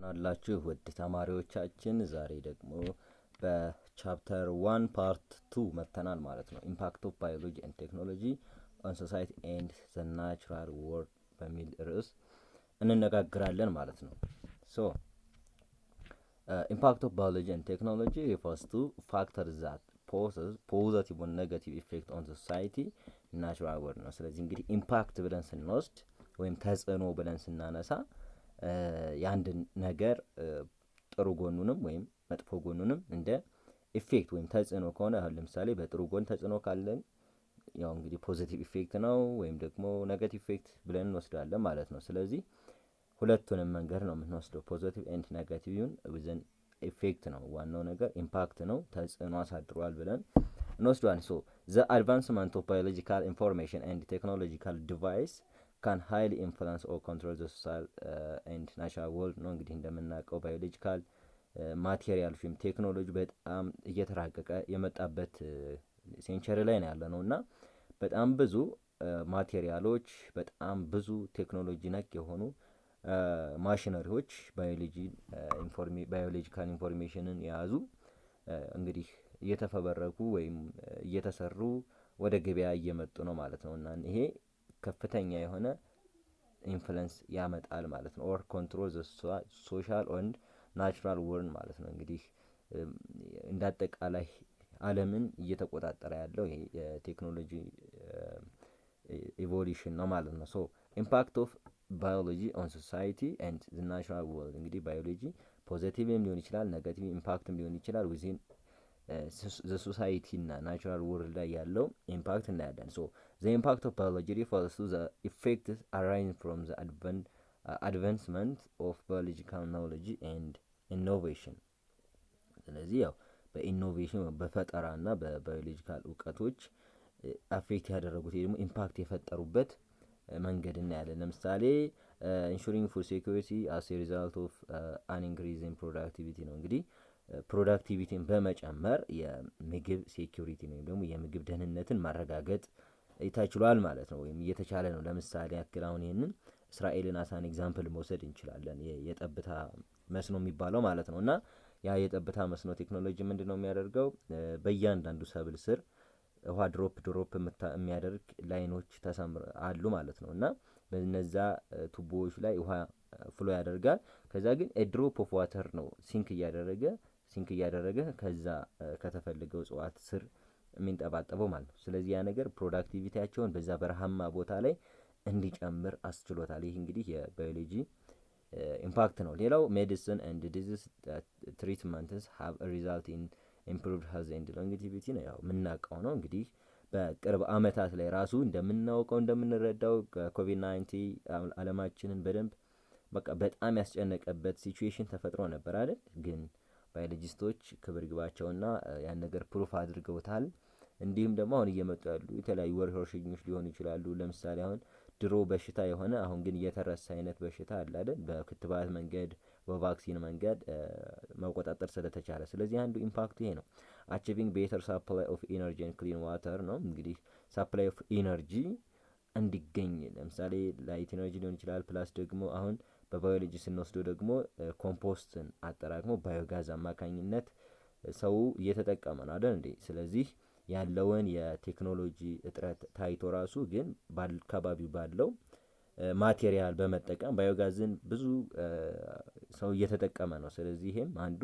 አላችሁ ውድ ተማሪዎቻችን ዛሬ ደግሞ በቻፕተር 1 ፓርት 2 መጥተናል ማለት ነው። ኢምፓክት ኦፍ ባዮሎጂ ኤንድ ቴክኖሎጂ ኦን ሶሳይቲ ኤንድ ዘ ናቹራል ወርልድ በሚል ርዕስ እንነጋግራለን ማለት ነው። ሶ ኢምፓክት ኦፍ ባዮሎጂ ኤንድ ቴክኖሎጂ ሪፈርስ ቱ ፋክተርስ ዛት ፖዘቲቭ ኦር ኔጋቲቭ ኢፌክት ኦን ሶሳይቲ ናቹራል ወርልድ ነው። ስለዚህ እንግዲህ ኢምፓክት ብለን ስንወስድ ወይም ተጽዕኖ ብለን ስናነሳ የአንድን ነገር ጥሩ ጎኑንም ወይም መጥፎ ጎኑንም እንደ ኢፌክት ወይም ተጽዕኖ ከሆነ አሁን ለምሳሌ በጥሩ ጎን ተጽዕኖ ካለን ያው እንግዲህ ፖዚቲቭ ኢፌክት ነው ወይም ደግሞ ኔጋቲቭ ኢፌክት ብለን እንወስዳለን ማለት ነው። ስለዚህ ሁለቱንም መንገድ ነው የምንወስደው፣ ፖዚቲቭ ኤንድ ኔጋቲቭን ዊዝን ኢፌክት ነው። ዋናው ነገር ኢምፓክት ነው፣ ተጽዕኖ አሳድሯል ብለን እንወስደዋለን። ሶ ዘ አድቫንስመንት ኦፍ ባዮሎጂካል ኢንፎርሜሽን ኤንድ ቴክኖሎጂካል ዲቫይስ ካን ሃይሊ ኢንፍሉንስ ኦር ኮንትሮል ዘ ሶሻል ኤንድ ናቹራል ወርልድ ነው። እንግዲህ እንደምናውቀው ባዮሎጂካል ማቴሪያል ወይም ቴክኖሎጂ በጣም እየተራቀቀ የመጣበት ሴንቸሪ ላይ ነው ያለ ነው እና በጣም ብዙ ማቴሪያሎች፣ በጣም ብዙ ቴክኖሎጂ ነክ የሆኑ ማሽነሪዎች ባዮሎጂካል ኢንፎርሜሽንን የያዙ እንግዲህ እየተፈበረኩ ወይም እየተሰሩ ወደ ገበያ እየመጡ ነው ማለት ነው እና ይሄ ከፍተኛ የሆነ ኢንፍሉንስ ያመጣል ማለት ነው። ኦር ኮንትሮል ዘ ሶሻል ኤንድ ናቹራል ወርልድ ማለት ነው። እንግዲህ እንዳጠቃላይ ዓለምን እየተቆጣጠረ ያለው ይሄ የቴክኖሎጂ ኢቮሉሽን ነው ማለት ነው። ሶ ኢምፓክት ኦፍ ባዮሎጂ ኦን ሶሳይቲ ኤንድ ዘ ናቹራል ወርልድ እንግዲህ ባዮሎጂ ፖዚቲቭም ሊሆን ይችላል፣ ኔጋቲቭ ኢምፓክትም ሊሆን ይችላል። ዊዚን ዘ ሶሳይቲ እና ናቹራል ወርልድ ላይ ያለው ኢምፓክት እናያለን። ሶ ዘ ኢምፓክት ኦፍ ባዮሎጂ ሪፈርስ ቱ ዘ ኢፌክትስ አራይዚንግ ፍሮም ዘ አድቫንስመንት ኦፍ ባዮሎጂካል ኖውሌጅ ኤንድ ኢኖቬሽን። ስለዚህ ያው በኢኖቬሽን በፈጠራ እና በባዮሎጂካል እውቀቶች አፌክት ያደረጉት ደግሞ ኢምፓክት የፈጠሩበት መንገድ እናያለን። ለምሳሌ ኢንሹሪንግ ፉድ ሴኩሪቲ አስ ኤ ሪዛልት ኦፍ አን ኢንክሪዝ ኢን ፕሮዳክቲቪቲ ነው። እንግዲህ ፕሮዳክቲቪቲን በመጨመር የምግብ ሴኩሪቲ ነው ወይም ደግሞ የምግብ ደህንነትን ማረጋገጥ ተችሏል ማለት ነው፣ ወይም እየተቻለ ነው። ለምሳሌ ያክል አሁን ይህንን እስራኤልን አሳን ኤግዛምፕል መውሰድ እንችላለን። የጠብታ መስኖ የሚባለው ማለት ነው እና ያ የጠብታ መስኖ ቴክኖሎጂ ምንድን ነው የሚያደርገው? በእያንዳንዱ ሰብል ስር ውሃ ድሮፕ የሚያደርግ ላይኖች አሉ ማለት ነው እና በነዛ ቱቦዎች ላይ ውሃ ፍሎ ያደርጋል። ከዛ ግን ድሮፕ ኦፍ ዋተር ነው ሲንክ እያደረገ ከዛ ከተፈልገው እጽዋት ስር የሚንጠባጠበው ማለት ነው። ስለዚህ ያ ነገር ፕሮዳክቲቪቲያቸውን በዛ በረሃማ ቦታ ላይ እንዲጨምር አስችሎታል። ይህ እንግዲህ የባዮሎጂ ኢምፓክት ነው። ሌላው ሜዲሲን ኤንድ ዲዚዝ ትሪትመንትስ ሃቭ ሪዛልት ኢን ኢምፕሩቭድ ሄልዝ ኤንድ ሎንጌቲቪቲ ነው። ያው የምናውቀው ነው እንግዲህ በቅርብ አመታት ላይ ራሱ እንደምንረዳው ኮቪድ-19 አለማችንን በደንብ በጣም ያስጨነቀበት ሲቹዌሽን ተፈጥሮ ነበር አይደል? ግን ባዮሎጂስቶች ክብር ይግባቸውና ያን ነገር ፕሩፍ አድርገውታል። እንዲሁም ደግሞ አሁን እየመጡ ያሉ የተለያዩ ወረርሽኞች ሊሆኑ ይችላሉ። ለምሳሌ አሁን ድሮ በሽታ የሆነ አሁን ግን እየተረሳ አይነት በሽታ አለ አይደል? በክትባት መንገድ በቫክሲን መንገድ መቆጣጠር ስለተቻለ። ስለዚህ አንዱ ኢምፓክቱ ይሄ ነው። አቺቪንግ ቤተር ሳፕላይ ኦፍ ኢነርጂ ኤንድ ክሊን ዋተር ነው። እንግዲህ ሳፕላይ ኦፍ ኢነርጂ እንዲገኝ ለምሳሌ ላይት ኢነርጂ ሊሆን ይችላል። ፕላስ ደግሞ አሁን በባዮሎጂ ስንወስደው ደግሞ ኮምፖስትን አጠራቅሞ ባዮጋዝ አማካኝነት ሰው እየተጠቀመ ነው አይደል እንዴ? ስለዚህ ያለውን የቴክኖሎጂ እጥረት ታይቶ ራሱ ግን በአካባቢው ባለው ማቴሪያል በመጠቀም ባዮጋዝን ብዙ ሰው እየተጠቀመ ነው። ስለዚህ ይሄም አንዱ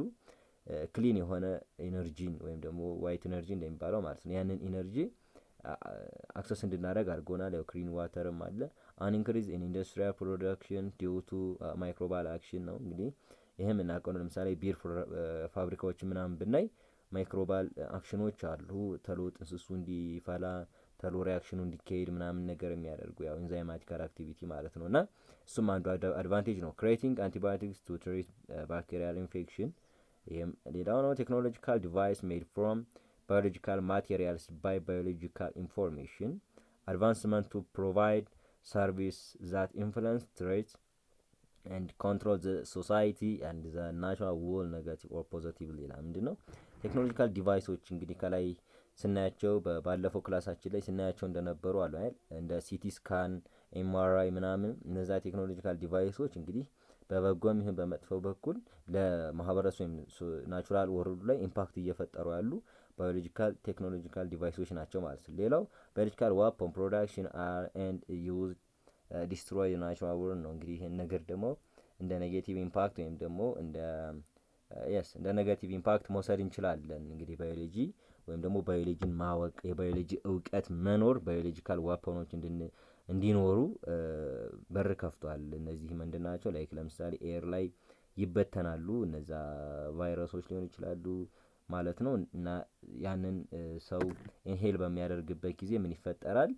ክሊን የሆነ ኢነርጂን ወይም ደግሞ ዋይት ኢነርጂ እንደሚባለው ማለት ነው ያንን ኢነርጂ አክሰስ እንድናደርግ አድርጎናል። ያው ክሊን ዋተርም አለ። አን ኢንክሪዝ ኢን ኢንዱስትሪያል ፕሮዳክሽን ዲው ቱ ማይክሮባል አክሽን ነው። እንግዲህ ይሄም እናውቀው ነው። ለምሳሌ ቢር ፋብሪካዎች ምናምን ብናይ ማይክሮባል አክሽኖች አሉ። ተሎ ጥንስሱ እንዲፈላ ተሎ ሪያክሽኑ እንዲካሄድ ምናምን ነገር የሚያደርጉ ያው ኢንዛይማቲካል አክቲቪቲ ማለት ነው እና እሱም አንዱ አድቫንቴጅ ነው። ክሬቲንግ አንቲባዮቲክስ ቱ ትሪት ባክቴሪያል ኢንፌክሽን ይሄም ሌላው ነው። ቴክኖሎጂካል ዲቫይስ ሜድ ፍሮም biological materials by biological information advancement to provide service that influence traits and control the society and the natural world negative or positively ይላል። ምንድነው ቴክኖሎጂካል ዲቫይሶች እንግዲህ ከላይ ስናያቸው ባለፈው ክላሳችን ላይ ስናያቸው እንደነበሩ አሉ አይደል? እንደ ሲቲ ስካን፣ ኤምአርአይ ምናምን እነዛ ቴክኖሎጂካል ዲቫይሶች እንግዲህ በበጎም ይሁን በመጥፎ በኩል ለማህበረሰቡ ወይም ናቹራል ወርልዱ ላይ ኢምፓክት እየፈጠሩ ያሉ ባዮሎጂካል ቴክኖሎጂካል ዲቫይሶች ናቸው ማለት ነው። ሌላው ባዮሎጂካል ዋፐን ፕሮዳክሽን አር ኤንድ ዩዝ ዲስትሮይ ናቹራል ወርልድ ነው። እንግዲህ ይህን ነገር ደግሞ እንደ ኔጌቲቭ ኢምፓክት ወይም ደግሞ እንደ ኔጋቲቭ ኢምፓክት መውሰድ እንችላለን። እንግዲህ ባዮሎጂ ወይም ደግሞ ባዮሎጂን ማወቅ የባዮሎጂ እውቀት መኖር ባዮሎጂካል ዋፐኖች እንዲኖሩ በር ከፍቷል። እነዚህ ምንድን ናቸው? ላይክ ለምሳሌ ኤር ላይ ይበተናሉ እነዛ ቫይረሶች ሊሆኑ ይችላሉ ማለት ነው። እና ያንን ሰው ኢንሄል በሚያደርግበት ጊዜ ምን ይፈጠራል?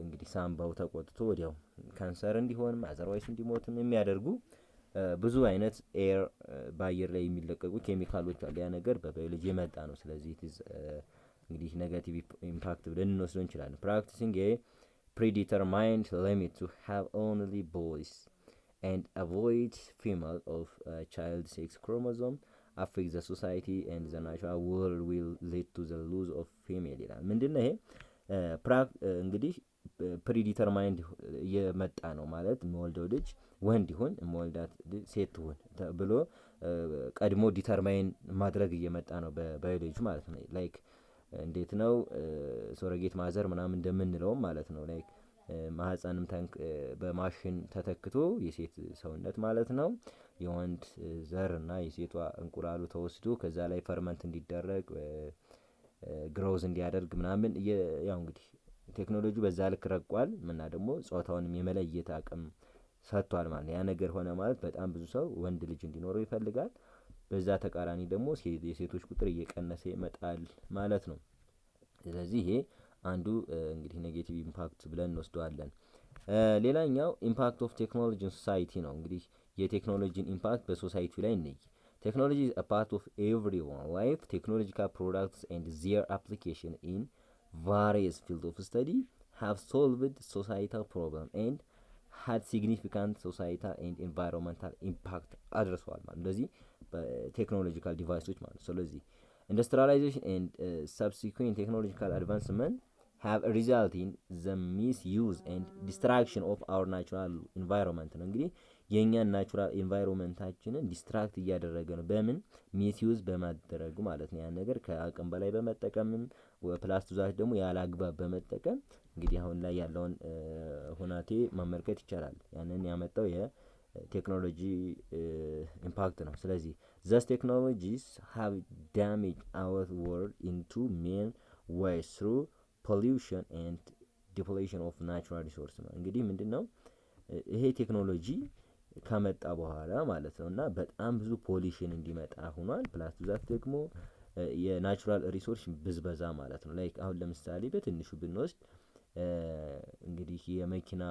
እንግዲህ ሳምባው ተቆጥቶ ወዲያው ካንሰር እንዲሆንም አዘርዋይስ እንዲሞትም የሚያደርጉ ብዙ አይነት ኤር በአየር ላይ የሚለቀቁ ኬሚካሎች አሉ። ያ ነገር በባዮሎጂ የመጣ ነው። ስለዚህ እንግዲህ ኔጋቲቭ ኢምፓክት ብለን እንወስደው እንችላለን። ፕራክቲሲንግ ኤ predetermined limit to have only boys and avoid female of child sex chromosome affect the society and the natural world will lead to the loss of female ይላል። ምንድነው ይሄ? እንግዲህ ፕሪዲተርማይንድ የመጣ ነው ማለት የምወልደው ልጅ ወንድ ይሁን የምወልዳት ሴት ትሁን ብሎ ቀድሞ ዲተርማይን ማድረግ እየመጣ ነው በባዮሎጂ ማለት ነው። ላይክ እንዴት ነው ሶሮጌት ማዘር ምናምን እንደምንለውም ማለት ነው። ላይክ ማህፀንም በማሽን ተተክቶ የሴት ሰውነት ማለት ነው የወንድ ዘር እና የሴቷ እንቁላሉ ተወስዶ ከዛ ላይ ፈርመንት እንዲደረግ ግሮዝ እንዲያደርግ ምናምን ያው እንግዲህ ቴክኖሎጂ በዛ ልክ ረቋል እና ደግሞ ጾታውንም የመለየት አቅም ሰጥቷል ማለት ያ ነገር ሆነ ማለት በጣም ብዙ ሰው ወንድ ልጅ እንዲኖረው ይፈልጋል። በዛ ተቃራኒ ደግሞ የሴቶች ቁጥር እየቀነሰ ይመጣል ማለት ነው። ስለዚህ ይሄ አንዱ እንግዲህ ኔጌቲቭ ኢምፓክት ብለን እንወስደዋለን። ሌላኛው ኢምፓክት ኦፍ ቴክኖሎጂ ኢን ሶሳይቲ ነው። እንግዲህ የቴክኖሎጂን ኢምፓክት በሶሳይቲ ላይ እንይ። ቴክኖሎጂ is a part of everyone life. Technological products and their application in various fields of study have solved societal problems and had significant societal and environmental impact አድርሰዋል ማለት እንደዚህ በቴክኖሎጂካል ዲቫይሶች ማለት። ስለዚህ ኢንዱስትሪያላይዜሽን ኤንድ ሰብሲኩዌንት ቴክኖሎጂካል አድቫንስመንት have resulted in the misuse and destruction of our natural environment ነው። እንግዲህ የኛን ናቹራል ኢንቫይሮንመንታችንን ዲስትራክት እያደረገ ነው። በምን ሚስዩዝ በማድረግ ማለት ነው። ያን ነገር ከአቅም በላይ በመጠቀምም ፕላስ ዛት ደግሞ ያለ አግባብ በመጠቀም እንግዲህ አሁን ላይ ያለውን ሁናቴ መመልከት ይቻላል። ያንን ያመጣው የቴክኖሎጂ ኢምፓክት ነው። ስለዚህ these technologies have damaged our world in two main ways through pollution and depletion of natural resources ነው። እንግዲህ ምንድነው ይሄ ቴክኖሎጂ ከመጣ በኋላ ማለት ነው እና በጣም ብዙ ፖሊሽን እንዲመጣ ሆኗል። ፕላስ ዛት ደግሞ የናቹራል ሪሶርስ ብዝበዛ ማለት ነው። ላይክ አሁን ለምሳሌ በትንሹ ብንወስድ እንግዲህ የመኪና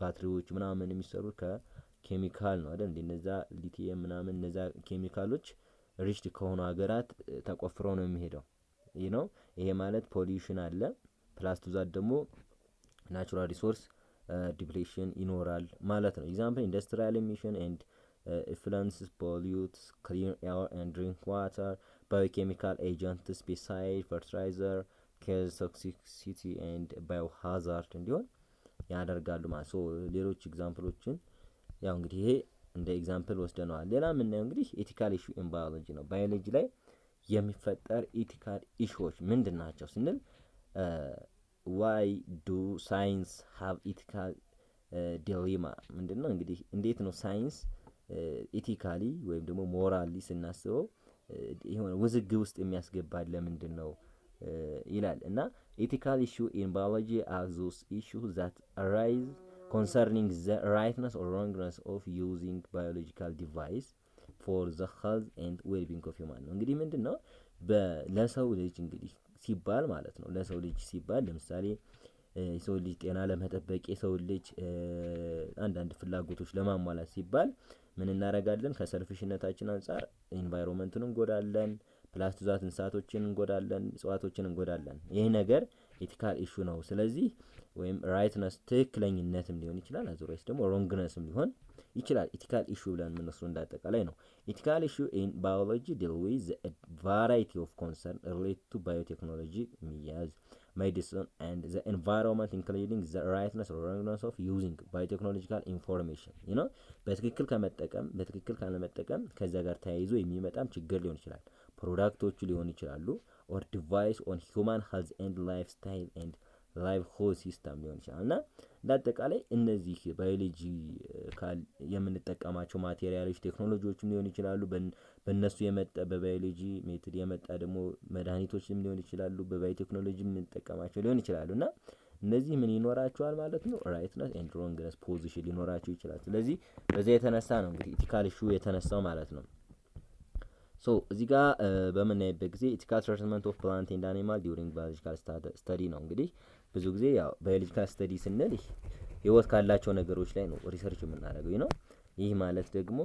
ባትሪዎች ምናምን የሚሰሩት ከኬሚካል ነው አይደል? እንደነዛ ሊቲየም ምናምን እነዛ ኬሚካሎች ሪችድ ከሆኑ ሀገራት ተቆፍረው ነው የሚሄደው። ይሄ ማለት ፖሊዩሽን አለ። ፕላስ ዛት ደግሞ ናቹራል ሪሶርስ ዲፕሌሽን ይኖራል ማለት ነው። ኤግዛምፕል ኢንዱስትሪያል ኤሚሽን ኤንድ ኢንፍሉዌንስስ ፖሊዩትስ ክሊን ኤር ኤንድ ድሪንክ ዋተር ባዮኬሚካል ኤጀንትስ ፔስቲሳይድ ፈርቲላይዘር ኬዝ ቶክሲሲቲ ኤንድ ባዮሃዛርድ እንዲሆን ያደርጋሉ ማለት ነው። ሌሎች ኤግዛምፕሎችን ያው እንግዲህ ይሄ እንደ ኤግዛምፕል ወስደነዋል። ሌላ የምናየው እንግዲህ ኤቲካል ኢሹ ኢን ባዮሎጂ ነው። ባዮሎጂ ላይ የሚፈጠር ኤቲካል ኢሹዎች ምንድን ናቸው ስንል ዋይ ዱ ሳይንስ ሃቭ ኢቲካል ዲሌማ ምንድነው? እንግዲህ እንዴት ነው ሳይንስ ኢቲካሊ ወይም ደግሞ ሞራሊ ስናስበው የሆነ ውዝግብ ውስጥ የሚያስገባል ለምንድን ነው ይላል። እና ኤቲካል ኢሹ ኢን ባዮሎጂ አር ዞስ ኢሹ ዛት አራይዝ concerning the rightness or wrongness of using biological device for the health and well-being of human ነው። እንግዲህ ምንድነው ለሰው ልጅ እንግዲህ ሲባል ማለት ነው ለሰው ልጅ ሲባል ለምሳሌ የሰው ልጅ ጤና ለመጠበቅ የሰው ልጅ አንዳንድ ፍላጎቶች ለማሟላት ሲባል ምን እናደርጋለን? ከሰልፊሽነታችን አንፃር ኢንቫይሮንመንቱን እንጎዳለን። ፕላስ ዛት እንስሳቶችን እንጎዳለን፣ እጽዋቶችን እንጎዳለን። ይሄ ነገር ኤቲካል ኢሹ ነው። ስለዚህ ወይም ራይትነስ ትክክለኝነትም ሊሆን ይችላል፣ አዘርዋይስ ደግሞ ሮንግነስም ሊሆን ይችላል። ኤቲካል ኢሹ ብለን የምንወስደው እንዳጠቃላይ ነው። ኤቲካል ኢሹ ኢን ባዮሎጂ ዲል ዊዝ ቫራይቲ ኦፍ ኮንሰርን ሪሌትድ ቱ ባዮቴክኖሎጂ የሚያዝ medicine, and the environment, including the rightness or wrongness of using biotechnological information በትክክል ከመጠቀም በትክክል ካለመጠቀም ከዛ ጋር ተያይዞ የሚመጣም ችግር ሊሆን ይችላል። ፕሮዳክቶቹ ሊሆን ይችላሉ or device on human health and lifestyle and livelihood system ሊሆን ይችላል እና በአጠቃላይ እነዚህ ባዮሎጂ የምንጠቀማቸው ማቴሪያሎች ቴክኖሎጂዎችም ሊሆን ይችላሉ በእነሱ የመጣ በባዮሎጂ ሜትድ የመጣ ደግሞ መድኃኒቶችም ሊሆን ይችላሉ በባዮቴክኖሎጂ የምንጠቀማቸው ሊሆን ይችላሉ እና እነዚህ ምን ይኖራቸዋል ማለት ነው ራይትነስ ኤንድ ሮንግነስ ፖዚሽን ሊኖራቸው ይችላል። ስለዚህ በዛ የተነሳ ነው እንግዲህ ኢቲካል ኢሹ የተነሳው ማለት ነው። ሶ እዚህ ጋር በምናይበት ጊዜ ኢቲካል ትሪትመንት ኦፍ ፕላንት ኤንድ አኒማል ዲዩሪንግ ባዮሎጂካል ስተዲ ነው። እንግዲህ ብዙ ጊዜ ያው ባዮሎጂካል ስተዲ ስንል ህይወት ካላቸው ነገሮች ላይ ነው ሪሰርች የምናደርገው ነው። ይህ ማለት ደግሞ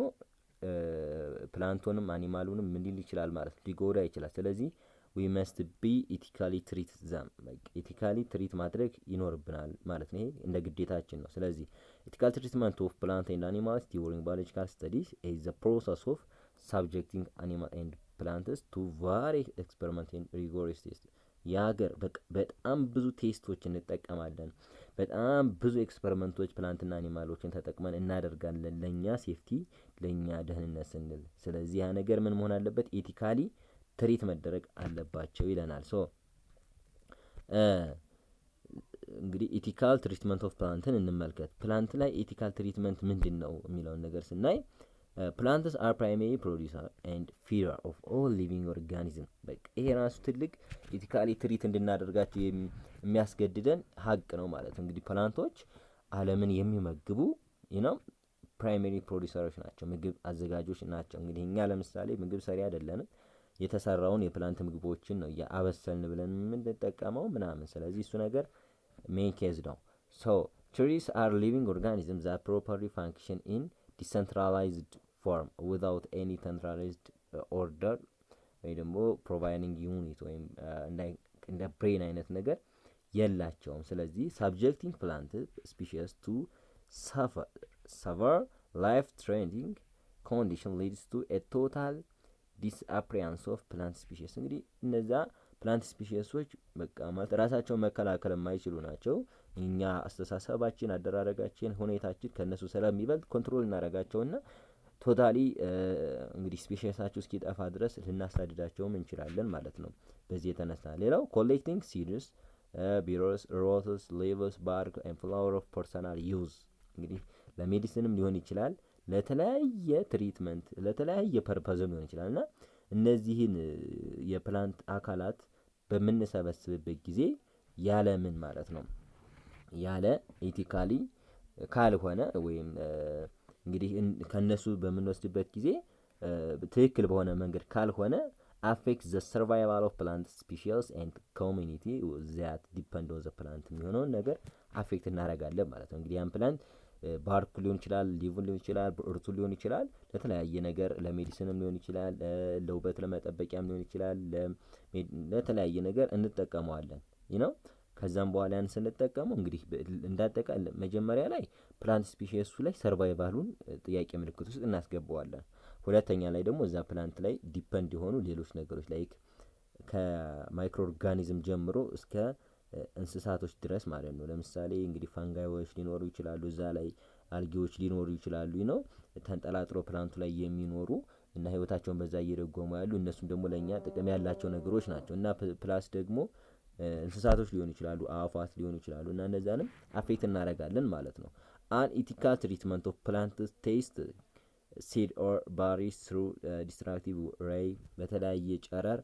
ፕላንቶንም አኒማሉንም ምን ሊል ይችላል ማለት ነው ሊጎዳ ይችላል። ስለዚህ we must be ethically treat them ethically treat ማድረግ ይኖርብናል ማለት ነው። ይሄ እንደ ግዴታችን ነው። ስለዚህ ethical treatment of plant and animals during biological studies is the process of subjecting animal and plants to various experiments and rigorous tests ያገር በጣም ብዙ ቴስቶች እንጠቀማለን። በጣም ብዙ ኤክስፐሪመንቶች ፕላንትና አኒማሎችን ተጠቅመን እናደርጋለን ለኛ ሴፍቲ ለኛ ደህንነት ስንል። ስለዚህ ያ ነገር ምን መሆን አለበት ኤቲካሊ ትሪት መደረግ አለባቸው ይለናል። ሶ እንግዲህ ኢቲካል ትሪትመንት ኦፍ ፕላንትን እንመልከት። ፕላንት ላይ ኢቲካል ትሪትመንት ምንድን ነው የሚለውን ነገር ስናይ plants are primary producer and feeder of all living organism በቃ ይሄ ራሱ ትልቅ ኢቲካሊ ትሪት እንድናደርጋቸው የሚያስገድደን ሀቅ ነው ማለት ነው። እንግዲህ ፕላንቶች ዓለምን የሚመግቡ ፕራይመሪ ፕሮዲውሰሮች ናቸው፣ ምግብ አዘጋጆች ናቸው። እንግዲህ እኛ ለምሳሌ ምግብ ሰሪ አይደለንም፣ የተሰራውን የፕላንት ምግቦችን ነው ያበሰልን ብለን የምንጠቀመው ምናምን። ስለዚህ እሱ ነገር ሜን ኬዝ ነው። ሶ trees are living organisms that properly function in decentralized form without any centralized order ወይ ደግሞ providing unit ወይም እንደ ብሬን አይነት ነገር የላቸውም። ስለዚህ subjecting plant species to severe life-threatening condition leads to a total disappearance of plant species። እንግዲህ እነዛ ፕላንት ስፒሺሶች በቃ ማለት ራሳቸውን መከላከል የማይችሉ ናቸው። እኛ አስተሳሰባችን፣ አደራረጋችን፣ ሁኔታችን ከነሱ ስለሚበልጥ ኮንትሮል እናደርጋቸውና ቶታሊ እንግዲህ ስፔሻሳቸው እስኪጠፋ ድረስ ልናሳድዳቸውም እንችላለን ማለት ነው። በዚህ የተነሳ ሌላው ኮሌክቲንግ ሲድስ ቢሮስ ሮትስ ሌቭስ ባርክ ኤንድ ፍላወር ኦፍ ፐርሰናል ዩዝ እንግዲህ ለሜዲሲንም ሊሆን ይችላል ለተለያየ ትሪትመንት ለተለያየ ፐርፐዝም ሊሆን ይችላል እና እነዚህን የፕላንት አካላት በምንሰበስብበት ጊዜ ያለ ምን ማለት ነው ያለ ኢቲካሊ ካልሆነ ወይም እንግዲህ ከነሱ በምንወስድበት ጊዜ ትክክል በሆነ መንገድ ካልሆነ affects the survival of plant species and community that depend on the plant የሚሆነውን ነገር አፌክት እናደርጋለን ማለት ነው። እንግዲህ ያን ፕላንት ባርኩ ሊሆን ይችላል፣ ሊቭን ሊሆን ይችላል፣ እርቱ ሊሆን ይችላል፣ ለተለያየ ነገር ለሜዲሲንም ሊሆን ይችላል፣ ለውበት ለመጠበቂያም ሊሆን ይችላል፣ ለተለያየ ነገር እንጠቀመዋለን ከዛም በኋላ ያን ስንጠቀመው እንግዲህ እንዳጠቃላይ መጀመሪያ ላይ ፕላንት ስፒሺሱ ላይ ሰርቫይቫሉን ጥያቄ ምልክት ውስጥ እናስገባዋለን። ሁለተኛ ላይ ደግሞ እዛ ፕላንት ላይ ዲፔንድ የሆኑ ሌሎች ነገሮች ላይ ከማይክሮ ኦርጋኒዝም ጀምሮ እስከ እንስሳቶች ድረስ ማለት ነው። ለምሳሌ እንግዲህ ፋንጋዮች ሊኖሩ ይችላሉ፣ እዛ ላይ አልጌዎች ሊኖሩ ይችላሉ ተንጠላጥሎ ፕላንቱ ላይ የሚኖሩ እና ህይወታቸውን በዛ እየደጎሙ ያሉ እነሱም ደግሞ ለኛ ጥቅም ያላቸው ነገሮች ናቸው እና ፕላስ ደግሞ እንስሳቶች ሊሆኑ ይችላሉ፣ አዋፋት ሊሆኑ ይችላሉ እና እነዛንም አፌክት እናደርጋለን ማለት ነው። አን ኢቲካል ትሪትመንት ኦፍ ፕላንትስ ቴስት ሲድ ኦር ባሪስ ትሩ ዲስትራክቲቭ ሬይ በተለያየ ጨረር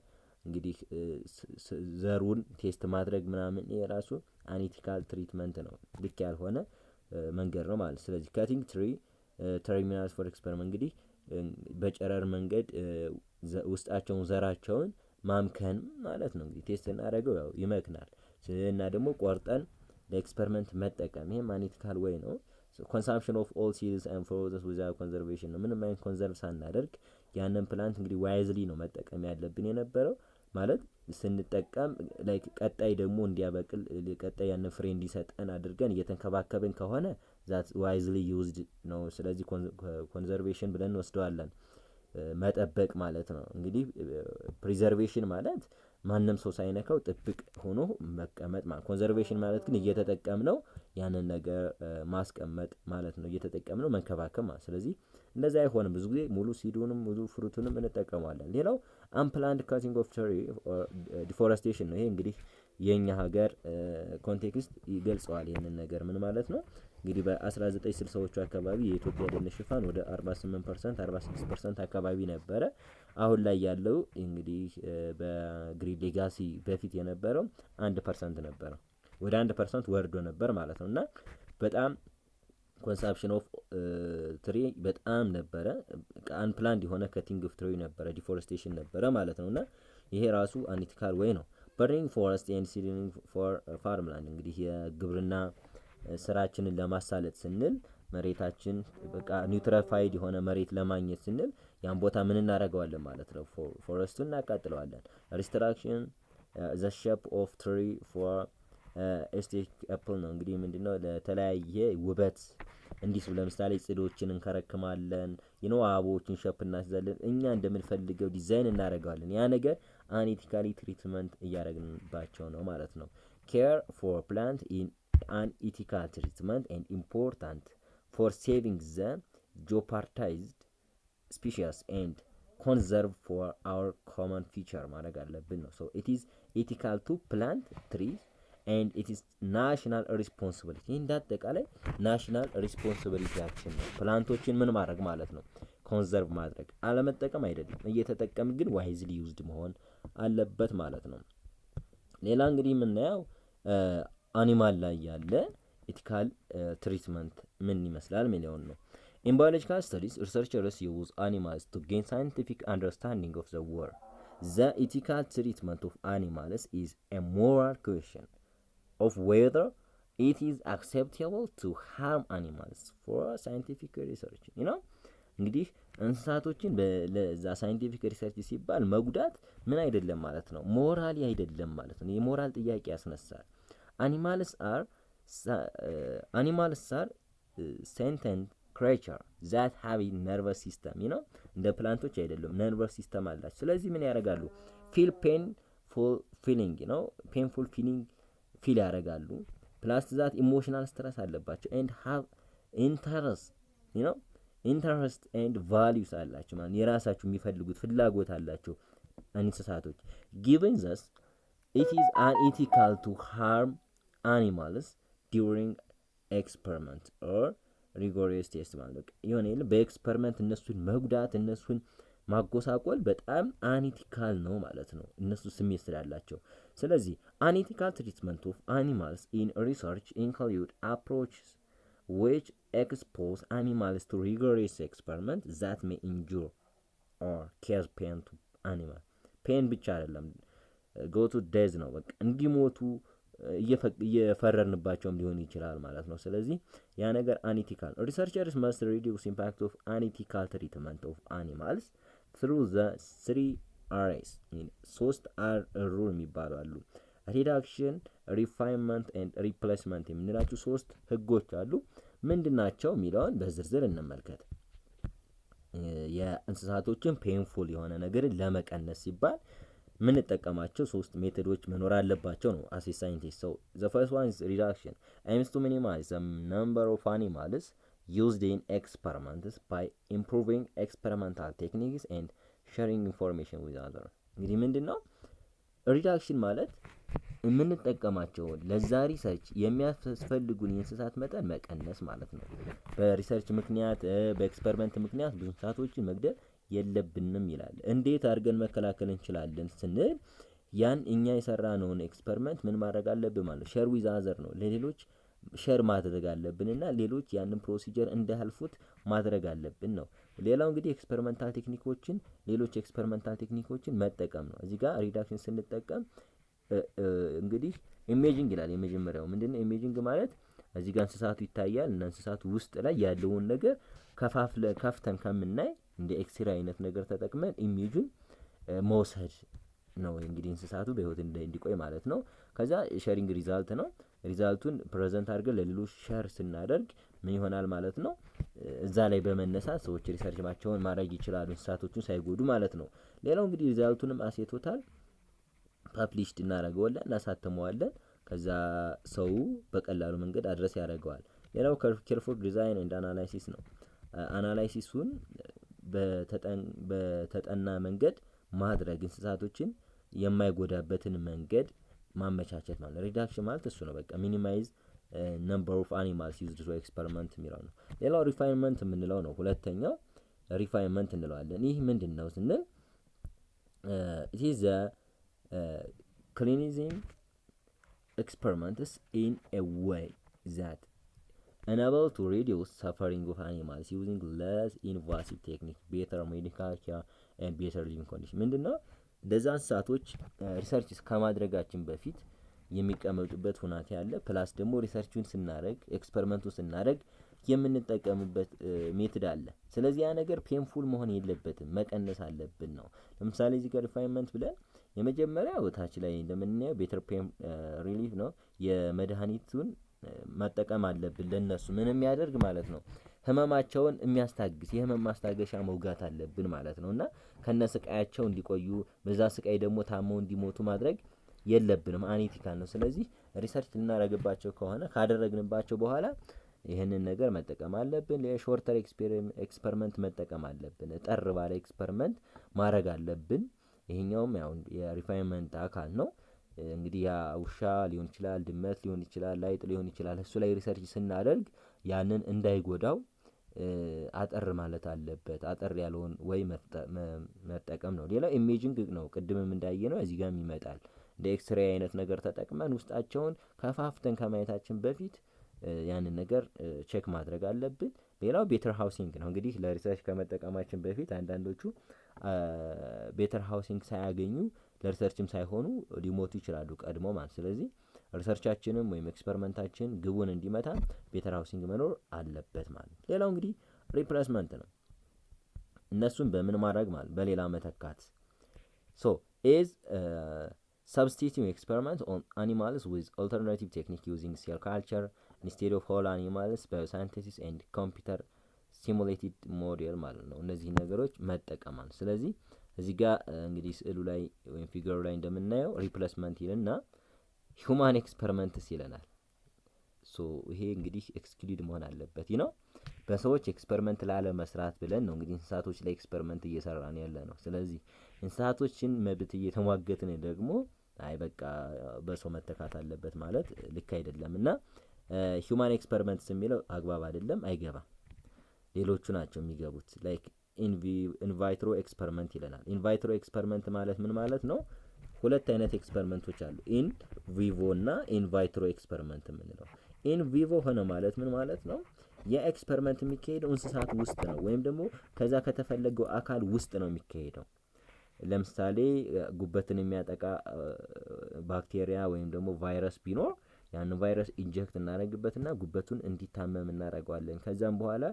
እንግዲህ ዘሩን ቴስት ማድረግ ምናምን የራሱ አንኢቲካል ትሪትመንት ነው፣ ልክ ያልሆነ መንገድ ነው ማለት። ስለዚህ ካቲንግ ትሪ ተርሚናልስ ፎር ኤክስፐሪመንት እንግዲህ በጨረር መንገድ ውስጣቸውን ዘራቸውን ማምከን ማለት ነው። እንግዲህ ቴስት እናደርገው ያው ይመክናል እና ደግሞ ቆርጠን ለኤክስፐሪመንት መጠቀም ይሄ አንኢቲካል ወይ ነው። ኮንሳምፕሽን ኦፍ ኦል ሲድስ ኤንድ ፍሩትስ ዊዛውት ኮንዘርቬሽን ነው። ምንም አይነት ኮንዘርቭ ሳናደርግ ያንን ፕላንት እንግዲህ ዋይዝሊ ነው መጠቀም ያለብን የነበረው ማለት ስንጠቀም ላይክ ቀጣይ ደግሞ እንዲያበቅል ቀጣይ ያንን ፍሬ እንዲሰጠን አድርገን እየተንከባከብን ከሆነ ዛት ዋይዝሊ ዩዝድ ነው። ስለዚህ ኮንዘርቬሽን ብለን እንወስደዋለን፣ መጠበቅ ማለት ነው። እንግዲህ ፕሪዘርቬሽን ማለት ማንም ሰው ሳይነካው ጥብቅ ሆኖ መቀመጥ ማለት። ኮንዘርቬሽን ማለት ግን እየተጠቀምነው ያንን ነገር ማስቀመጥ ማለት ነው። እየተጠቀምነው መንከባከብ ማለት። ስለዚህ እንደዛ አይሆንም። ብዙ ጊዜ ሙሉ ሲዱንም ሙሉ ፍሩቱንም እንጠቀማለን። ሌላው አንፕላንድ ካቲንግ ኦፍ ትሪ ዲፎረስቴሽን ነው። ይሄ እንግዲህ የኛ ሀገር ኮንቴክስት ይገልጸዋል ይሄንን ነገር ምን ማለት ነው። እንግዲህ በ1960ዎቹ አካባቢ የኢትዮጵያ ደን ሽፋን ወደ 48% 46% አካባቢ ነበረ። አሁን ላይ ያለው እንግዲህ በግሪን ሌጋሲ በፊት የነበረው 1% ነበረ። ወደ 1% ወርዶ ነበር ማለት ነው። እና በጣም ኮንሳፕሽን ኦፍ ትሪ በጣም ነበረ። አንፕላንድ የሆነ ከቲንግ ኦፍ ትሪ ነበረ፣ ዲፎረስቴሽን ነበረ ማለት ነው። እና ይሄ ራሱ አንኢቲካል ወይ ነው። በርኒንግ ፎረስት ኤንድ ሲሊንግ ፎር ፋርምላንድ እንግዲህ የግብርና ስራችንን ለማሳለጥ ስንል መሬታችን በቃ ኒውትራፋይድ የሆነ መሬት ለማግኘት ስንል ያን ቦታ ምን እናደርገዋለን ማለት ነው፣ ፎረስቱን እናቃጥለዋለን። ሪስትራክሽን ዘ ሼፕ ኦፍ ትሪ ፎር ኤስቴቲክ አፕል ነው። እንግዲህ ምንድነው ለተለያየ ውበት እንዲስብ ለምሳሌ ጽዶችን እንከረክማለን፣ አበቦችን ሸፕ እናስይዛለን፣ እኛ እንደምንፈልገው ዲዛይን እናደርገዋለን። ያ ነገር አንኢቲካሊ ትሪትመንት እያደረግንባቸው ነው ማለት ነው። ኬር ፎር ፕላንት ኢን አንኢቲካል ትሪትመንት ኤንድ ኢምፖርታንት ፎር ሴቪንግ ዘ ጆፓርታይዝድ ስፒሺስ ኤንድ ኮንዘርቭ ፎር አወር ኮመን ፊቸር ማድረግ አለብን ነው። ሶ ኢት ኢዝ ኢቲካል ቱ ፕላንት ትሪዝ ኤንድ ኢት ኢዝ ናሽናል ሪስፖንሲቢሊቲ። ይህ እንዳጠቃላይ ናሽናል ሪስፖንሲቢሊቲያችን ነው። ፕላንቶችን ምን ማድረግ ማለት ነው፣ ኮንዘርቭ ማድረግ፣ አለመጠቀም አይደለም። እየተጠቀም ግን ዋይዝሊ ዩዝድ መሆን አለበት ማለት ነው። ሌላ እንግዲህ የምናየው አኒማል ላይ ያለ ኢቲካል ትሪትመንት ምን ይመስላል ሚሊዮን ነው። In biological studies, researchers use animals to gain scientific understanding of the world. The ethical treatment of animals is a moral question of whether it is acceptable to harm animals for scientific research. እንግዲህ እንስሳቶችን ለዛ ሳይንቲፊክ ሪሰርች ሲባል መጉዳት ምን አይደለም ማለት ነው፣ ሞራሊ አይደለም ማለት ነው። የሞራል ጥያቄ ያስነሳል። animals are sentient creature that have a nervous system እንደ ፕላንቶች አይደለም፣ ነርቨስ ሲስተም አላቸው። ስለዚህ ምን ያደርጋሉ፣ ፊል ፔንፉል ፊሊንግ ፔንፉል ፊሊንግ ፊል ያደርጋሉ። ፕላስ ዛት ኢሞሽናል ስትረስ አለባቸው ኤንድ ሃቭ ኢንተረስት ኤንድ ቫሊዩስ አላቸው ማለት የራሳቸው የሚፈልጉት ፍላጎት አላቸው እንስሳቶች። ጊቨን ዘስ ኢት ኢዝ አንኢቲካል ቱ ሃርም አኒማልስ ዲዩሪንግ ኤክስፐሪመንት ኦር ሪጎሪየስ ቴስት ማለት የሆነ በኤክስፐሪመንት እነሱን መጉዳት እነሱን ማጎሳቆል በጣም አንኢቲካል ነው ማለት ነው፣ እነሱ ስሜት ስላላቸው። ስለዚህ አንኢቲካል ትሪትመንት ኦፍ አኒማልስ ኢን ሪሰርች ኢንክሉድ አፕሮችስ which expose animals to rigorous experiment that may injure or cause pain to animal. ፔን ብቻ አይደለም go to death ነው፣ በቃ እንዲሞቱ እየፈረርንባቸውም ሊሆን ይችላል ማለት ነው። ስለዚህ ያ ነገር አንኢቲካል። ሪሰርቸርስ must reduce impact of unethical treatment of animals through the 3 R's 3R ሩል የሚባሉ አሉ። ሪዳክሽን፣ ሪፋይንመንት ኤንድ ሪፕሌስመንት የምንላቸው 3 ህጎች አሉ። ምንድናቸው የሚለውን በዝርዝር እንመልከት። የእንስሳቶችን ፔንፉል የሆነ ነገርን ለመቀነስ ሲባል ምንጠቀማቸው 3 ሜቶዶች መኖር አለባቸው ነው አስ ሳይንቲስት። ሶ the first one is reduction aims to minimize the number of animals used in experiments by improving experimental techniques and sharing information with others። እንግዲህ ምንድነው ሪዳክሽን ማለት የምንጠቀማቸውን ለዛ ሪሰርች የሚያስፈልጉን የእንስሳት መጠን መቀነስ ማለት ነው። በሪሰርች ምክንያት በኤክስፐሪመንት ምክንያት ብዙ እንስሳቶችን መግደል የለብንም ይላል። እንዴት አድርገን መከላከል እንችላለን ስንል ያን እኛ የሰራነውን ኤክስፐሪመንት ምን ማድረግ አለብን ማለት ሼር ዊዝ አዘር ነው፣ ለሌሎች ሼር ማድረግ አለብንና ሌሎች ያንን ፕሮሲጀር እንዳያልፉት ማድረግ አለብን ነው። ሌላው እንግዲህ ኤክስፐሪመንታል ቴክኒኮችን ሌሎች ኤክስፐሪመንታል ቴክኒኮችን መጠቀም ነው። እዚህ ጋር ሪዳክሽን ስንጠቀም እንግዲህ ኢሜጂንግ ይላል። የመጀመሪያው ምንድነው ኢሜጂንግ ማለት እዚህ ጋር እንስሳቱ ይታያል እና እንስሳቱ ውስጥ ላይ ያለውን ነገር ከፍተን ከምናይ እንደ ኤክስሬ አይነት ነገር ተጠቅመን ኢሜጁን መውሰድ ነው። እንግዲህ እንስሳቱ በህይወት እንዲቆይ ማለት ነው። ከዛ ሼሪንግ ሪዛልት ነው። ሪዛልቱን ፕሬዘንት አድርገን ለሌሎች ሼር ስናደርግ ምን ይሆናል ማለት ነው፣ እዛ ላይ በመነሳት ሰዎች ሪሰርችማቸውን ማድረግ ይችላሉ እንስሳቶቹን ሳይጎዱ ማለት ነው። ሌላው እንግዲህ ሪዛልቱንም አሴቶታል ፐብሊሽድ እናደርገዋለን እናሳትመዋለን። ከዛ ሰው በቀላሉ መንገድ አድረስ ያደርገዋል። ሌላው ኬርፉል ዲዛይን ኤንድ አናላይሲስ ነው። አናላይሲሱን በተጠና መንገድ ማድረግ እንስሳቶችን የማይጎዳበትን መንገድ ማመቻቸት ማለት ነው። ሪዳክሽን ማለት እሱ ነው። በቃ ሚኒማይዝ ነምበር ኦፍ አኒማልስ ዩዝድ ፎር ኤክስፐሪመንት የሚለው ነው። ሌላው ሪፋይንመንት የምንለው ነው። ሁለተኛው ሪፋይንመንት እንለዋለን። ይህ ምንድን ነው ስንል it is a cleansing experiments in a way that enable to reduce suffering of animals using less invasive technique, better medical care and better living condition። ምንድነው እንደዛ እንስሳቶች ሪሰርች ከማድረጋችን በፊት የሚቀመጡበት ሁናቴ ያለ ፕላስ ደግሞ ሪሰርቹን ስናደርግ ኤክስፐሪመንቱን ስናደርግ የምንጠቀምበት ሜትድ አለ። ስለዚህ ያ ነገር ፔንፉል መሆን የለበትም መቀነስ አለብን ነው። ለምሳሌ እዚህ ጋር ሪፋይንመንት ብለን የመጀመሪያው ታች ላይ እንደምናየው ቤተር ፔን ሪሊፍ ነው። የመድኃኒቱን መጠቀም አለብን ለነሱ ምን የሚያደርግ ማለት ነው ህመማቸውን የሚያስታግስ የህመም ማስታገሻ መውጋት አለብን ማለት ነው። እና ከነስቃያቸው እንዲቆዩ በዛ ስቃይ ደግሞ ታመው እንዲሞቱ ማድረግ የለብንም። አኔቲካል ነው። ስለዚህ ሪሰርች ልናደርግባቸው ከሆነ ካደረግንባቸው በኋላ ይህንን ነገር መጠቀም አለብን። የሾርተር ኤክስፐሪመንት መጠቀም አለብን። ጠር ባለ ኤክስፐሪመንት ማድረግ አለብን። ይሄኛውም ያው የሪፋይንመንት አካል ነው። እንግዲህ ያ ውሻ ሊሆን ይችላል፣ ድመት ሊሆን ይችላል፣ አይጥ ሊሆን ይችላል። እሱ ላይ ሪሰርች ስናደርግ ያንን እንዳይጎዳው አጠር ማለት አለበት። አጠር ያለውን ወይ መጠቀም ነው። ሌላው ኢሜጂንግ ነው። ቅድምም እንዳየነው እዚህ ጋርም ይመጣል። እንደ ኤክስሬ አይነት ነገር ተጠቅመን ውስጣቸውን ከፋፍተን ከማየታችን በፊት ያንን ነገር ቼክ ማድረግ አለብን። ሌላው ቤተር ሃውሲንግ ነው። እንግዲህ ለሪሰርች ከመጠቀማችን በፊት አንዳንዶቹ ቤተር ሃውሲንግ ሳያገኙ ለሪሰርችም ሳይሆኑ ሊሞቱ ይችላሉ ቀድሞ ማለት። ስለዚህ ሪሰርቻችንም ወይም ኤክስፐሪመንታችን ግቡን እንዲመታ ቤተር ሃውሲንግ መኖር አለበት ማለት። ሌላው እንግዲህ ሪፕሌስመንት ነው። እነሱን በምን ማድረግ ማለት በሌላ መተካት። ሶ ኢዝ substituting experiments on animals with alternative technique using cell culture instead of whole animals, biosynthesis and computer simulated model ማለት ነው። እነዚህ ነገሮች መጠቀማል። ስለዚህ እዚህ ጋር እንግዲህ ስዕሉ ላይ ወይም ፊገሩ ላይ እንደምናየው ሪፕሌስመንት ይልና ሁማን ኤክስፐሪመንትስ ይለናል። ሶ ይሄ እንግዲህ ኤክስክሉድ መሆን አለበት ነው። በሰዎች ኤክስፐሪመንት ላለ መስራት ብለን ነው እንግዲህ እንስሳቶች ላይ ኤክስፐሪመንት እየሰራን ያለ ነው። ስለዚህ እንስሳቶችን መብት እየተሟገትን ደግሞ አይ በቃ በሰው መተካት አለበት ማለት ልክ አይደለም። እና ሁማን ኤክስፐሪመንትስ የሚለው አግባብ አይደለም፣ አይገባም። ሌሎቹ ናቸው የሚገቡት። ላይክ ኢንቫይትሮ ኤክስፐሪመንት ይለናል። ኢንቫይትሮ ኤክስፐሪመንት ማለት ምን ማለት ነው? ሁለት አይነት ኤክስፐሪመንቶች አሉ። ኢን ቪቮ እና ኢንቫይትሮ ኤክስፐሪመንት የምንለው። ኢን ቪቮ ሆነ ማለት ምን ማለት ነው? የኤክስፐሪመንት የሚካሄደው እንስሳት ውስጥ ነው፣ ወይም ደግሞ ከዛ ከተፈለገው አካል ውስጥ ነው የሚካሄደው። ለምሳሌ ጉበትን የሚያጠቃ ባክቴሪያ ወይም ደግሞ ቫይረስ ቢኖር ያን ቫይረስ ኢንጀክት እናደርግበትና ጉበቱን እንዲታመም እናደርገዋለን። ከዛም በኋላ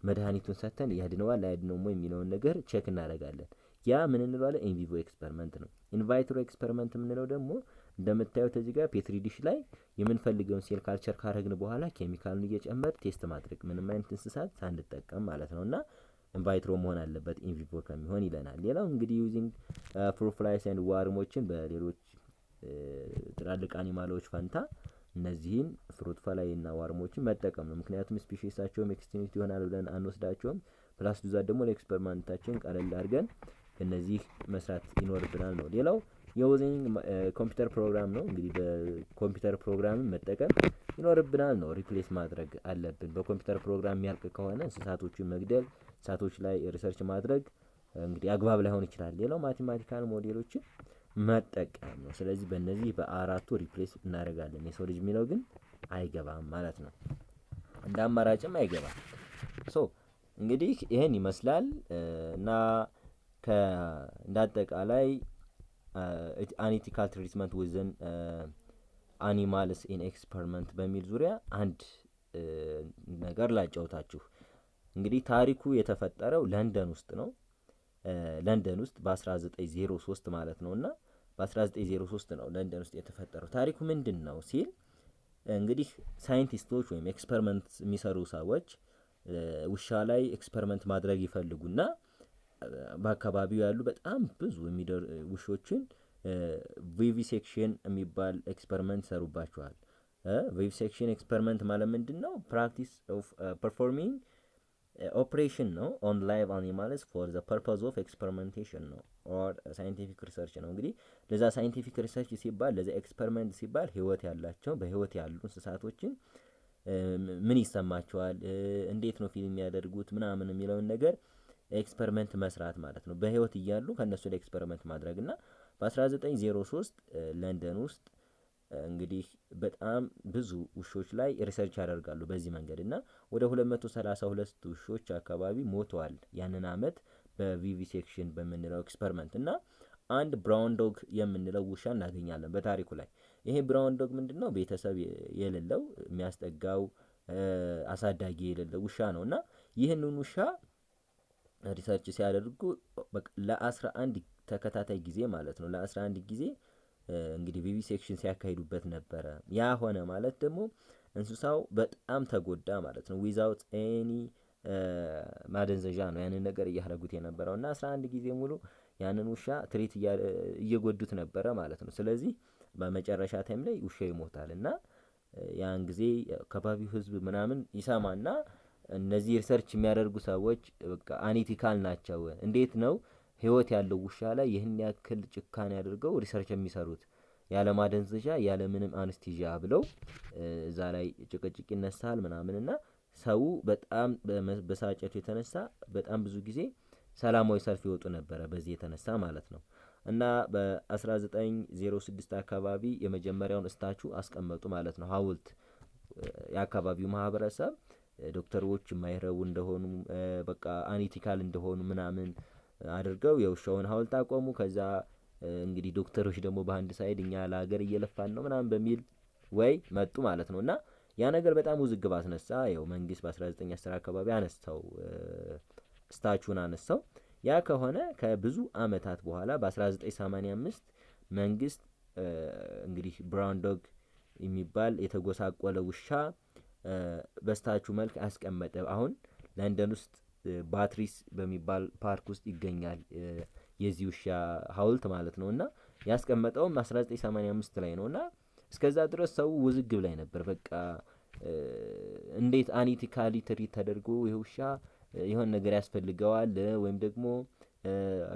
መድኃኒቱን ሰጥተን ያድነዋል አያድነውም የሚለውን ነገር ቼክ እናደርጋለን። ያ ምን እንለዋለን? ኢንቪቮ ኤክስፐሪመንት ነው። ኢንቫይትሮ ኤክስፐሪመንት የምንለው ደግሞ እንደምታዩት እዚህ ጋር ፔትሪ ዲሽ ላይ የምንፈልገውን ሴል ካልቸር ካረግን በኋላ ኬሚካሉን እየጨመር ቴስት ማድረግ ምንም አይነት እንስሳት ሳንጠቀም ማለት ነውና ኢንቫይትሮ መሆን አለበት ኢንቪቮ ከሚሆን ይለናል። ሌላው እንግዲህ ዩዚንግ ፍሩት ፍላይስ ኤንድ ዋርሞችን በሌሎች ትላልቅ አኒማሎች ፈንታ እነዚህን ፍሩት ፍላይ እና ዋርሞችን መጠቀም ነው። ምክንያቱም ስፔሺሳቸውም ኤክስቲንክት ይሆናል ብለን አንወስዳቸውም። ፕላስ ዱዛት ደግሞ ለኤክስፐሪመንታችን ቀለል አድርገን እነዚህ መስራት ይኖርብናል ነው። ሌላው የዩዚንግ ኮምፒውተር ፕሮግራም ነው። እንግዲህ በኮምፒውተር ፕሮግራም መጠቀም ይኖርብናል ነው። ሪፕሌስ ማድረግ አለብን። በኮምፒውተር ፕሮግራም የሚያልቅ ከሆነ እንስሳቶችን መግደል፣ እንስሳቶች ላይ ሪሰርች ማድረግ እንግዲህ አግባብ ላይሆን ይችላል። ሌላው ማቴማቲካል ሞዴሎችን መጠቀም ነው። ስለዚህ በእነዚህ በአራቱ ሪፕሌስ እናደርጋለን። የሰው ልጅ የሚለው ግን አይገባም ማለት ነው። እንደ አማራጭም አይገባም። ሶ እንግዲህ ይሄን ይመስላል እና እንዳጠቃላይ አኒቲካል ትሪትመንት ዊዝን አኒማልስ ኢን ኤክስፐሪመንት በሚል ዙሪያ አንድ ነገር ላጫውታችሁ። እንግዲህ ታሪኩ የተፈጠረው ለንደን ውስጥ ነው። ለንደን ውስጥ በ1903 ማለት ነውና በ1903 ነው ለንደን ውስጥ የተፈጠረው። ታሪኩ ምንድነው ሲል እንግዲህ ሳይንቲስቶች ወይም ኤክስፐሪመንት የሚሰሩ ሰዎች ውሻ ላይ ኤክስፐሪመንት ማድረግ ይፈልጉና በአካባቢው ያሉ በጣም ብዙ ውሾችን ቪቪሴክሽን የሚባል ኤክስፐሪመንት ይሰሩባቸዋል። ቪቪሴክሽን ኤክስፐሪመንት ማለት ምንድን ነው? ፕራክቲስ ኦፍ ፐርፎርሚንግ ኦፕሬሽን ነው ኦን ላይቭ አኒማልስ ፎር ዘ ፐርፐዝ ኦፍ ኤክስፐሪመንቴሽን ነው ኦር ሳይንቲፊክ ሪሰርች ነው። እንግዲህ ለዛ ሳይንቲፊክ ሪሰርች ሲባል ለዛ ኤክስፐሪመንት ሲባል ህይወት ያላቸው በህይወት ያሉ እንስሳቶችን ምን ይሰማቸዋል፣ እንዴት ነው ፊልም የሚያደርጉት ምናምን የሚለውን ነገር ኤክስፐሪመንት መስራት ማለት ነው። በህይወት እያሉ ከእነሱ ላይ ኤክስፐሪመንት ማድረግ እና በ1903 ለንደን ውስጥ እንግዲህ በጣም ብዙ ውሾች ላይ ሪሰርች ያደርጋሉ በዚህ መንገድ እና ወደ 232 ውሾች አካባቢ ሞተዋል ያንን አመት በቪቪሴክሽን በምንለው ኤክስፐሪመንት እና አንድ ብራውን ዶግ የምንለው ውሻ እናገኛለን በታሪኩ ላይ። ይሄ ብራውን ዶግ ምንድነው? ቤተሰብ የሌለው የሚያስጠጋው አሳዳጊ የሌለው ውሻ ነው እና ይህንን ውሻ ሪሰርች ሲያደርጉ ለ11 ተከታታይ ጊዜ ማለት ነው ለ11 ጊዜ እንግዲህ ቪቪሴክሽን ሲያካሂዱበት ነበረ። ያ ሆነ ማለት ደግሞ እንስሳው በጣም ተጎዳ ማለት ነው። ዊዛውት ኤኒ ማደንዘዣ ነው ያንን ነገር እያደረጉት የነበረው እና 11 ጊዜ ሙሉ ያንን ውሻ ትሪት እየጎዱት ነበረ ማለት ነው። ስለዚህ በመጨረሻ ታይም ላይ ውሻ ይሞታል እና ያን ጊዜ ከባቢው ህዝብ ምናምን ይሰማና እነዚህ ሪሰርች የሚያደርጉ ሰዎች በቃ አኒቲካል ናቸው፣ እንዴት ነው ህይወት ያለው ውሻ ላይ ይህን ያክል ጭካኔ አድርገው ሪሰርች የሚሰሩት ያለ ማደንዘዣ ያለ ምንም አንስቲዣ ብለው እዛ ላይ ጭቅጭቅ ይነሳል ምናምን እና ሰው በጣም በሳጨቱ የተነሳ በጣም ብዙ ጊዜ ሰላማዊ ሰልፍ ይወጡ ነበረ በዚህ የተነሳ ማለት ነው። እና በ1906 አካባቢ የመጀመሪያውን ስታቹ አስቀመጡ ማለት ነው። ሀውልት የአካባቢው ማህበረሰብ ዶክተሮች የማይረቡ እንደሆኑ በቃ አኒቲካል እንደሆኑ ምናምን አድርገው የውሻውን ሀውልት አቆሙ። ከዛ እንግዲህ ዶክተሮች ደግሞ በአንድ ሳይድ እኛ ለሀገር እየለፋን ነው ምናምን በሚል ወይ መጡ ማለት ነው። እና ያ ነገር በጣም ውዝግብ አስነሳ። ያው መንግስት በ1910 አካባቢ አነሳው፣ ስታቹን አነሳው። ያ ከሆነ ከብዙ አመታት በኋላ በ1985 መንግስት እንግዲህ ብራውን ዶግ የሚባል የተጎሳቆለ ውሻ በስታቹ መልክ አስቀመጠ። አሁን ለንደን ውስጥ ባትሪስ በሚባል ፓርክ ውስጥ ይገኛል የዚህ ውሻ ሀውልት ማለት ነው። እና ያስቀመጠውም 1985 ላይ ነው። እና እስከዛ ድረስ ሰው ውዝግብ ላይ ነበር። በቃ እንዴት አኒቲካሊ ትሪት ተደርጎ ይህ ውሻ የሆነ ነገር ያስፈልገዋል ወይም ደግሞ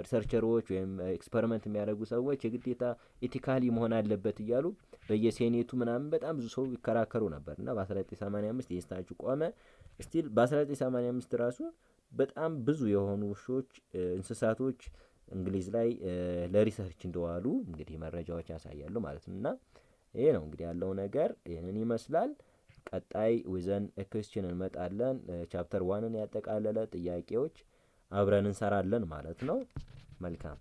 ሪሰርቸሮች ወይም ኤክስፐሪመንት የሚያደርጉ ሰዎች የግዴታ ኢቲካሊ መሆን አለበት እያሉ በየሴኔቱ ምናምን በጣም ብዙ ሰው ይከራከሩ ነበር። እና በ1985 የስታቹ ቆመ። ስቲል በ1985 ራሱ በጣም ብዙ የሆኑ ውሾች እንስሳቶች እንግሊዝ ላይ ለሪሰርች እንደዋሉ እንግዲህ መረጃዎች ያሳያሉ ማለት ነው። እና ይሄ ነው እንግዲህ ያለው ነገር ይህንን ይመስላል። ቀጣይ ዊዘን ኩዌስችን እንመጣለን። ቻፕተር 1ን ያጠቃለለ ጥያቄዎች አብረን እንሰራለን ማለት ነው። መልካም